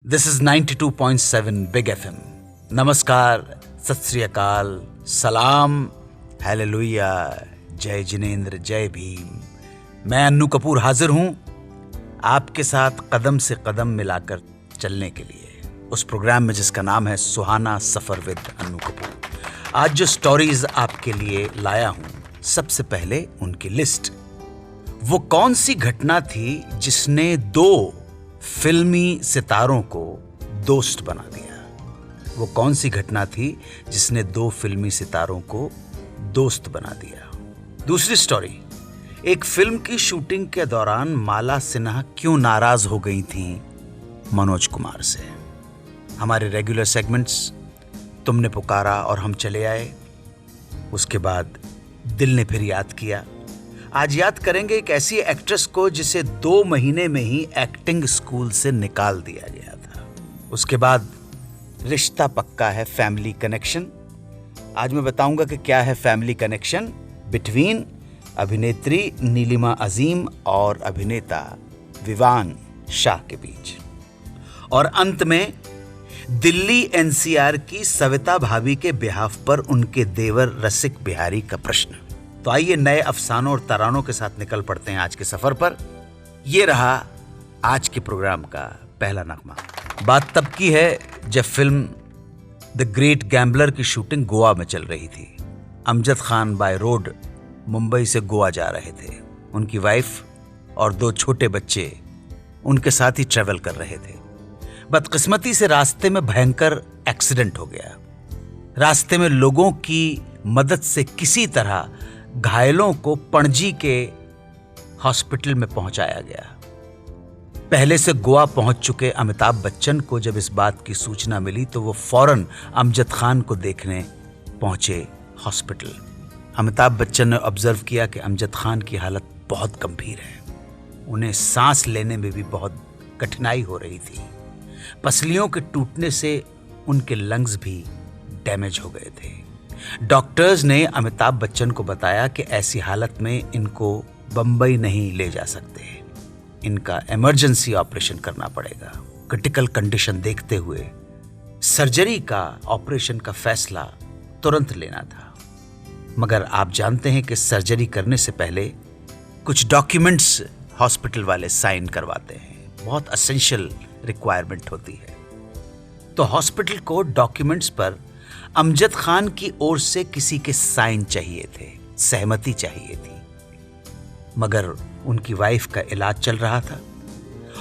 This is 92.7 big FM। नमस्कार, सत श्री अकाल, सलाम, हालेलुया, जय जिनेंद्र, जय भीम। मैं अन्नू कपूर हाजिर हूं आपके साथ कदम से कदम मिलाकर चलने के लिए, उस प्रोग्राम में जिसका नाम है सुहाना सफर विद अन्नू कपूर। आज जो स्टोरीज आपके लिए लाया हूं, सबसे पहले उनकी लिस्ट। वो कौन सी घटना थी जिसने दो फिल्मी सितारों को दोस्त बना दिया? वो कौन सी घटना थी जिसने दो फिल्मी सितारों को दोस्त बना दिया? दूसरी स्टोरी, एक फिल्म की शूटिंग के दौरान माला सिन्हा क्यों नाराज हो गई थी मनोज कुमार से। हमारे रेगुलर सेगमेंट्स तुमने पुकारा और हम चले आए, उसके बाद दिल ने फिर याद किया। आज याद करेंगे एक ऐसी एक्ट्रेस को जिसे 2 महीने में ही एक्टिंग स्कूल से निकाल दिया गया था। उसके बाद रिश्ता पक्का है, फैमिली कनेक्शन। आज मैं बताऊंगा कि क्या है फैमिली कनेक्शन बिटवीन अभिनेत्री नीलिमा अजीम और अभिनेता विवान शाह के बीच। और अंत में दिल्ली NCR की सविता भाभी के बिहाफ पर उनके देवर रसिक बिहारी का प्रश्न। तो आइए नए अफसानों और तरानों के साथ निकल पड़ते हैं आज के सफर पर। ये रहा आज के प्रोग्राम का पहला नगमा। बात तब की है जब फिल्म द ग्रेट गैम्बलर की शूटिंग गोवा में चल रही थी। अमजद खान बाय रोड मुंबई से गोवा जा रहे थे। उनकी वाइफ और 2 छोटे बच्चे उनके साथ ही ट्रेवल कर रहे थे। बदकिस्मती से रास्ते में भयंकर एक्सीडेंट हो गया। रास्ते में लोगों की मदद से किसी तरह घायलों को पणजी के हॉस्पिटल में पहुंचाया गया। पहले से गोवा पहुंच चुके अमिताभ बच्चन को जब इस बात की सूचना मिली तो वो फौरन अमजद खान को देखने पहुंचे हॉस्पिटल। अमिताभ बच्चन ने ऑब्जर्व किया कि अमजद खान की हालत बहुत गंभीर है। उन्हें सांस लेने में भी बहुत कठिनाई हो रही थी। पसलियों के टूटने से उनके लंग्स भी डैमेज हो गए थे। डॉक्टर्स ने अमिताभ बच्चन को बताया कि ऐसी हालत में इनको बंबई नहीं ले जा सकते, इनका इमरजेंसी ऑपरेशन करना पड़ेगा। क्रिटिकल कंडीशन देखते हुए सर्जरी का ऑपरेशन का फैसला तुरंत लेना था। मगर आप जानते हैं कि सर्जरी करने से पहले कुछ डॉक्यूमेंट्स हॉस्पिटल वाले साइन करवाते हैं, बहुत एसेंशियल रिक्वायरमेंट होती है। तो हॉस्पिटल को डॉक्यूमेंट्स पर अमजद खान की ओर से किसी के साइन चाहिए थे, सहमति चाहिए थी। मगर उनकी वाइफ का इलाज चल रहा था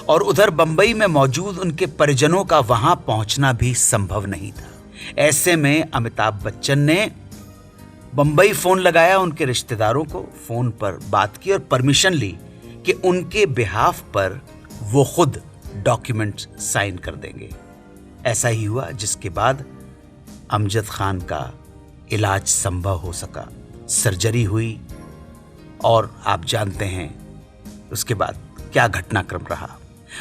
और उधर बंबई में मौजूद उनके परिजनों का वहां पहुंचना भी संभव नहीं था। ऐसे में अमिताभ बच्चन ने बंबई फोन लगाया उनके रिश्तेदारों को, फोन पर बात की और परमिशन ली कि उनके बिहाफ पर वो खुद डॉक्यूमेंट साइन कर देंगे। ऐसा ही हुआ, जिसके बाद अमजद खान का इलाज संभव हो सका, सर्जरी हुई और आप जानते हैं उसके बाद क्या घटनाक्रम रहा।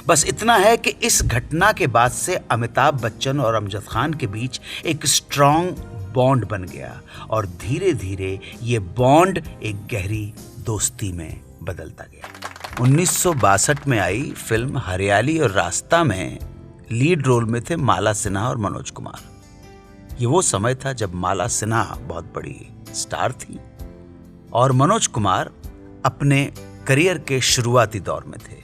बस इतना है कि इस घटना के बाद से अमिताभ बच्चन और अमजद खान के बीच एक स्ट्रॉन्ग बॉन्ड बन गया और धीरे धीरे ये बॉन्ड एक गहरी दोस्ती में बदलता गया। 1962 में आई फिल्म हरियाली और रास्ता में लीड रोल में थे माला सिन्हा और मनोज कुमार। ये वो समय था जब माला सिन्हा बहुत बड़ी स्टार थी और मनोज कुमार अपने करियर के शुरुआती दौर में थे।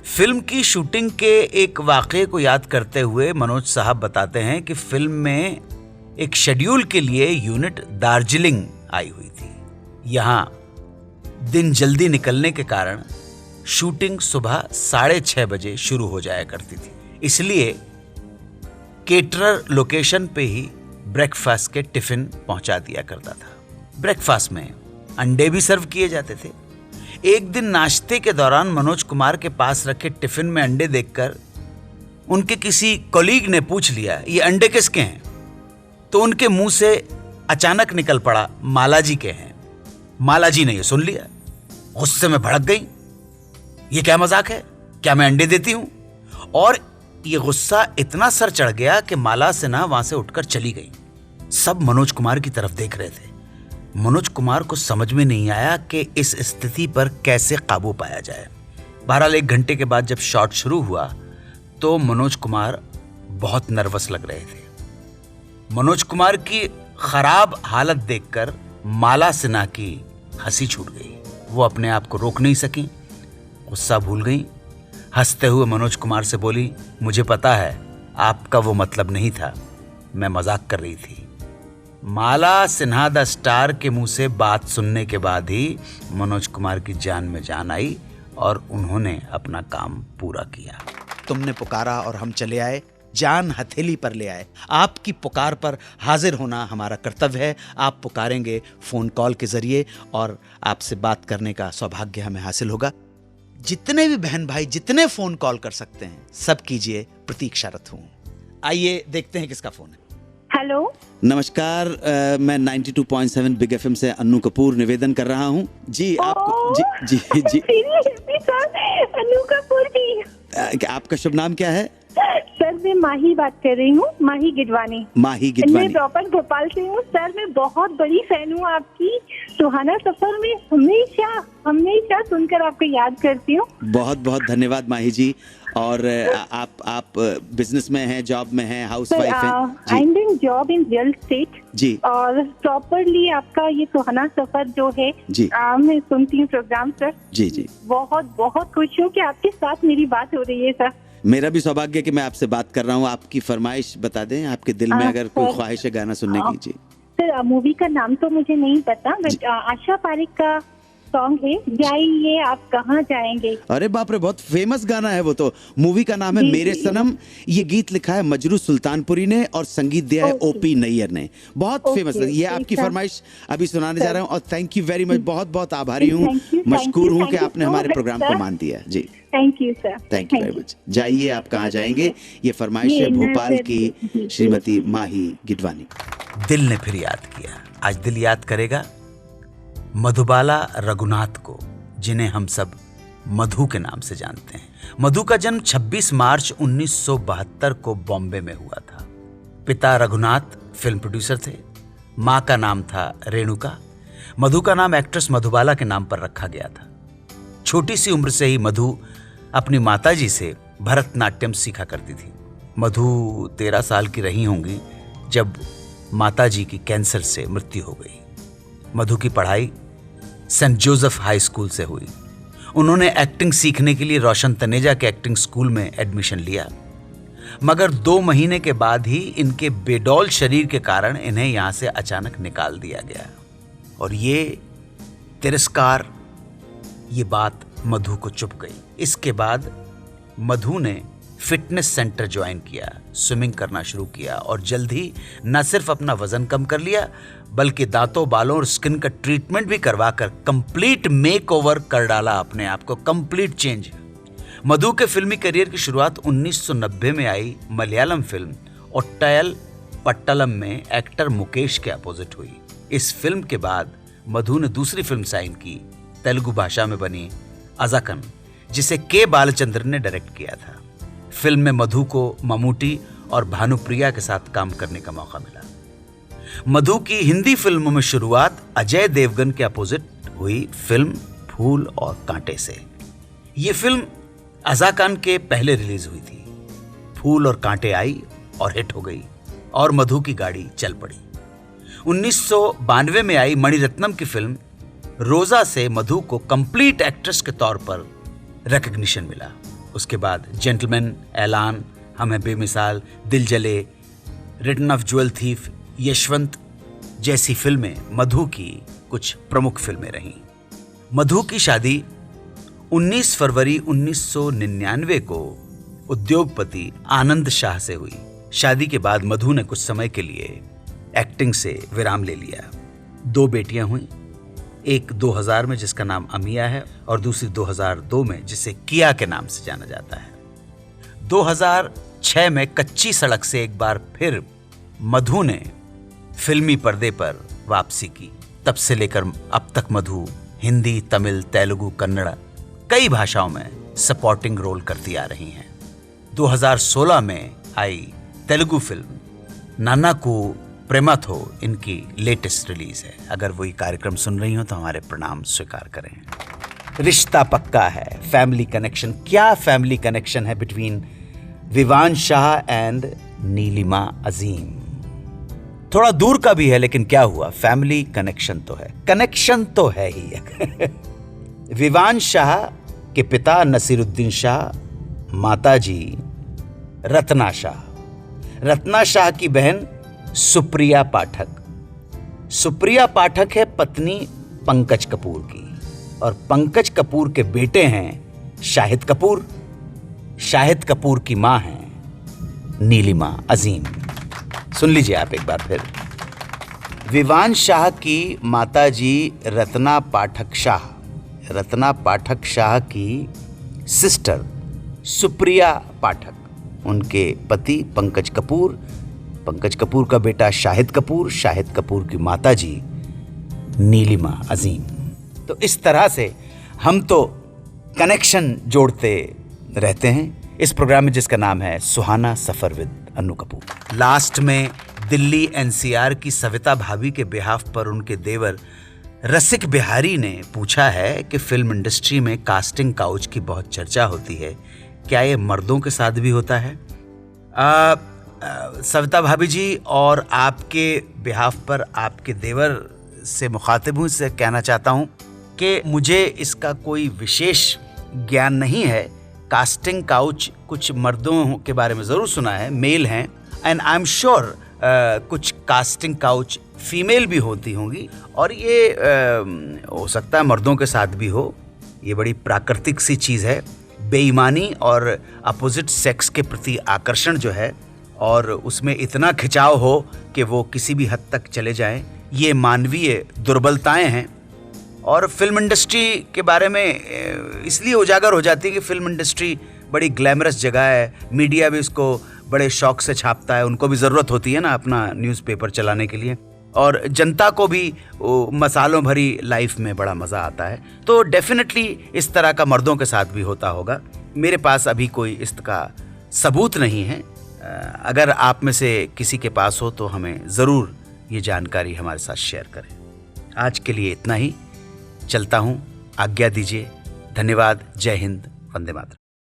फिल्म की शूटिंग के एक वाकये को याद करते हुए मनोज साहब बताते हैं कि फिल्म में एक शेड्यूल के लिए यूनिट दार्जिलिंग आई हुई थी। यहाँ दिन जल्दी निकलने के कारण शूटिंग सुबह 6:30 बजे शुरू हो जाया करती थी, इसलिए केटरर लोकेशन पे ही ब्रेकफास्ट के टिफिन पहुंचा दिया करता था। ब्रेकफास्ट में अंडे भी सर्व किए जाते थे। एक दिन नाश्ते के दौरान मनोज कुमार के पास रखे टिफिन में अंडे देखकर उनके किसी कॉलीग ने पूछ लिया, ये अंडे किसके हैं? तो उनके मुंह से अचानक निकल पड़ा, माला जी के हैं। माला जी ने ये सुन लिया, गुस्से में भड़क गई, ये क्या मजाक है, क्या मैं अंडे देती हूं? और ये गुस्सा इतना सर चढ़ गया कि माला सिन्हा वहां से उठकर चली गई। सब मनोज कुमार की तरफ देख रहे थे। मनोज कुमार को समझ में नहीं आया कि इस स्थिति पर कैसे काबू पाया जाए। बहरहाल 1 घंटे के बाद जब शॉट शुरू हुआ तो मनोज कुमार बहुत नर्वस लग रहे थे। मनोज कुमार की खराब हालत देखकर माला सिन्हा की हंसी छूट गई। वो अपने आप को रोक नहीं सकी, गुस्सा भूल गई। हंसते हुए मनोज कुमार से बोली, मुझे पता है आपका वो मतलब नहीं था, मैं मजाक कर रही थी। माला सिन्हा द स्टार के मुंह से बात सुनने के बाद ही मनोज कुमार की जान में जान आई और उन्होंने अपना काम पूरा किया। तुमने पुकारा और हम चले आए, जान हथेली पर ले आए। आपकी पुकार पर हाजिर होना हमारा कर्तव्य है। आप पुकारेंगे फोन कॉल के जरिए और आपसे बात करने का सौभाग्य हमें हासिल होगा। जितने भी बहन भाई जितने फोन कॉल कर सकते हैं सब कीजिए, प्रतीक्षारत हूं। आइए देखते हैं किसका फोन है। हेलो, नमस्कार, मैं 92.7 बिग एफएम से अन्नू कपूर निवेदन कर रहा हूं। जी आपको जी जी जी अन्नू कपूर जी। आपका शुभ नाम क्या है? सर मैं माही बात कर रही हूँ, माही गिडवानी। माही गिडवानी। मैं प्रॉपर भोपाल से हूँ सर। मैं बहुत बड़ी फैन हूँ आपकी। सुहाना सफर में हमेशा हमेशा सुनकर आपको याद करती हूँ। बहुत बहुत धन्यवाद माही जी। और आप बिजनेस में हैं, जॉब में हैं, हाउसवाइफ हैं? I am doing job in real estate जी। और प्रॉपरली आपका ये सुहाना सफर जो है जी मैं सुनती हूँ प्रोग्राम सर। जी जी, बहुत बहुत खुश हूँ कि आपके साथ मेरी बात हो रही है सर। मेरा भी सौभाग्य कि मैं आपसे बात कर रहा हूँ। आपकी फरमाइश बता दें, आपके दिल में अगर कोई ख्वाहिश है गाना सुनने की। जी सर, मूवी का नाम तो मुझे नहीं पता, बट आशा पारिक का सॉन्ग है जाइए आप कहाँ जाएंगे। अरे बाप रे, बहुत फेमस गाना है वो तो। मूवी का नाम है मेरे सनम। ये गीत लिखा है मजरू सुल्तानपुरी ने और संगीत दिया है ओपी नैयर ने। बहुत फेमस है ये। आपकी फरमाइश अभी सुनाने जा रहा हूँ और थैंक यू वेरी मच। बहुत बहुत आभारी हूँ, मशकूर हूँ कि आपने हमारे प्रोग्राम को मान दिया। जी thank you sir. Thank you very much. जाइए आप कहाँ जाएंगे, ये फरमाइश है भोपाल की श्रीमती माही गिडवानी। दिल ने फिर याद किया। आज दिल याद करेगा मधुबाला रघुनाथ को, जिन्हें हम सब मधु के नाम से जानते हैं। मधु का जन्म 26 मार्च 1972 को बॉम्बे में हुआ था। पिता रघुनाथ फिल्म प्रोड्यूसर थे। माँ का नाम था रेणुका। मधु का नाम एक्ट्रेस मधुबाला के नाम पर रखा गया था। छोटी सी उम्र से ही मधु अपनी माताजी से भरतनाट्यम सीखा करती थी। मधु 13 साल की रही होंगी जब माताजी की कैंसर से मृत्यु हो गई। मधु की पढ़ाई सेंट जोसेफ हाई स्कूल से हुई। उन्होंने एक्टिंग सीखने के लिए रोशन तनेजा के एक्टिंग स्कूल में एडमिशन लिया, मगर 2 महीने के बाद ही इनके बेडौल शरीर के कारण इन्हें यहां से अचानक निकाल दिया गया। और ये तिरस्कार, ये बात मधु को चुभ गई। इसके बाद मधु ने फिटनेस सेंटर ज्वाइन किया, स्विमिंग करना शुरू किया और जल्द ही न सिर्फ अपना वजन कम कर लिया बल्कि दांतों, बालों और स्किन का ट्रीटमेंट भी करवाकर कंप्लीट मेकओवर कर डाला अपने आप को, कंप्लीट चेंज। मधु के फिल्मी करियर की शुरुआत 1990 में आई मलयालम फिल्म ओट्टायल पट्टलम में एक्टर मुकेश के अपोजिट हुई। इस फिल्म के बाद मधु ने दूसरी फिल्म साइन की, तेलुगु भाषा में बनी अजाकन, जिसे के बालचंद्र ने डायरेक्ट किया था। फिल्म में मधु को ममूटी और भानुप्रिया के साथ काम करने का मौका मिला। मधु की हिंदी फिल्मों में शुरुआत अजय देवगन के अपोजिट हुई फिल्म फूल और कांटे से। यह फिल्म अजाकन के पहले रिलीज हुई थी। फूल और कांटे आई और हिट हो गई और मधु की गाड़ी चल पड़ी। 1992 में आई मणिरत्नम की फिल्म रोजा से मधु को कंप्लीट एक्ट्रेस के तौर पर रिकॉग्निशन मिला। उसके बाद जेंटलमैन, ऐलान, हम हैं बेमिसाल, दिल जले, return of jewel thief, Yashwant जैसी फिल्में मधु की कुछ प्रमुख फिल्में रहीं। मधु की शादी 19 फरवरी 1999 को उद्योगपति आनंद शाह से हुई। शादी के बाद मधु ने कुछ समय के लिए एक्टिंग से विराम ले लिया। 2 बेटियां हुई, एक 2000 में जिसका नाम अमिया है और दूसरी 2002 में जिसे किया के नाम से जाना जाता है। 2006 में कच्ची सड़क से एक बार फिर मधु ने फिल्मी पर्दे पर वापसी की। तब से लेकर अब तक मधु हिंदी, तमिल, तेलुगु, कन्नड़ कई भाषाओं में सपोर्टिंग रोल करती आ रही हैं। 2016 में आई तेलुगु फिल्म नानाकू प्रेमाथो इनकी लेटेस्ट रिलीज है। अगर वही कार्यक्रम सुन रही हो तो हमारे प्रणाम स्वीकार करें। रिश्ता पक्का है, फैमिली कनेक्शन। क्या फैमिली कनेक्शन है बिटवीन विवान शाह एंड नीलिमा अजीम। थोड़ा दूर का भी है, लेकिन क्या हुआ, फैमिली कनेक्शन तो है, कनेक्शन तो है ही। विवान शाह के पिता नसीरुद्दीन शाह, माताजी रत्ना शाह, रत्ना शाह की बहन सुप्रिया पाठक। सुप्रिया पाठक है पत्नी पंकज कपूर की, और पंकज कपूर के बेटे हैं शाहिद कपूर। शाहिद कपूर की मां हैं नीलिमा अजीम। सुन लीजिए आप एक बार फिर। विवान शाह की माताजी रत्ना पाठक शाह, रत्ना पाठक शाह की सिस्टर सुप्रिया पाठक, उनके पति पंकज कपूर, पंकज कपूर का बेटा शाहिद कपूर, शाहिद कपूर की माताजी नीलिमा अजीम। तो इस तरह से हम तो कनेक्शन जोड़ते रहते हैं इस प्रोग्राम में, जिसका नाम है सुहाना सफर विद अन्नू कपूर। लास्ट में दिल्ली एनसीआर की सविता भाभी के बिहाफ पर उनके देवर रसिक बिहारी ने पूछा है कि फिल्म इंडस्ट्री में कास्टिंग काउच की बहुत चर्चा होती है, क्या ये मर्दों के साथ भी होता है? सविता भाभी जी, और आपके बिहाफ पर आपके देवर से मुखातिब हूँ, इससे कहना चाहता हूँ कि मुझे इसका कोई विशेष ज्ञान नहीं है। कास्टिंग काउच कुछ मर्दों के बारे में ज़रूर सुना है, मेल हैं, एंड आई एम श्योर कुछ कास्टिंग काउच फीमेल भी होती होंगी, और ये हो सकता है मर्दों के साथ भी हो। ये बड़ी प्राकृतिक सी चीज़ है। बेईमानी और अपोजिट सेक्स के प्रति आकर्षण जो है, और उसमें इतना खिंचाव हो कि वो किसी भी हद तक चले जाएं, ये मानवीय दुर्बलताएं हैं। और फिल्म इंडस्ट्री के बारे में इसलिए उजागर हो जाती है कि फिल्म इंडस्ट्री बड़ी ग्लैमरस जगह है, मीडिया भी इसको बड़े शौक से छापता है, उनको भी ज़रूरत होती है ना अपना न्यूज़पेपर चलाने के लिए, और जनता को भी मसालों भरी लाइफ में बड़ा मज़ा आता है। तो डेफिनेटली इस तरह का मर्दों के साथ भी होता होगा। मेरे पास अभी कोई इसका सबूत नहीं है। अगर आप में से किसी के पास हो तो हमें ज़रूर ये जानकारी हमारे साथ शेयर करें। आज के लिए इतना ही, चलता हूँ, आज्ञा दीजिए। धन्यवाद। जय हिंद, वंदे मातरम।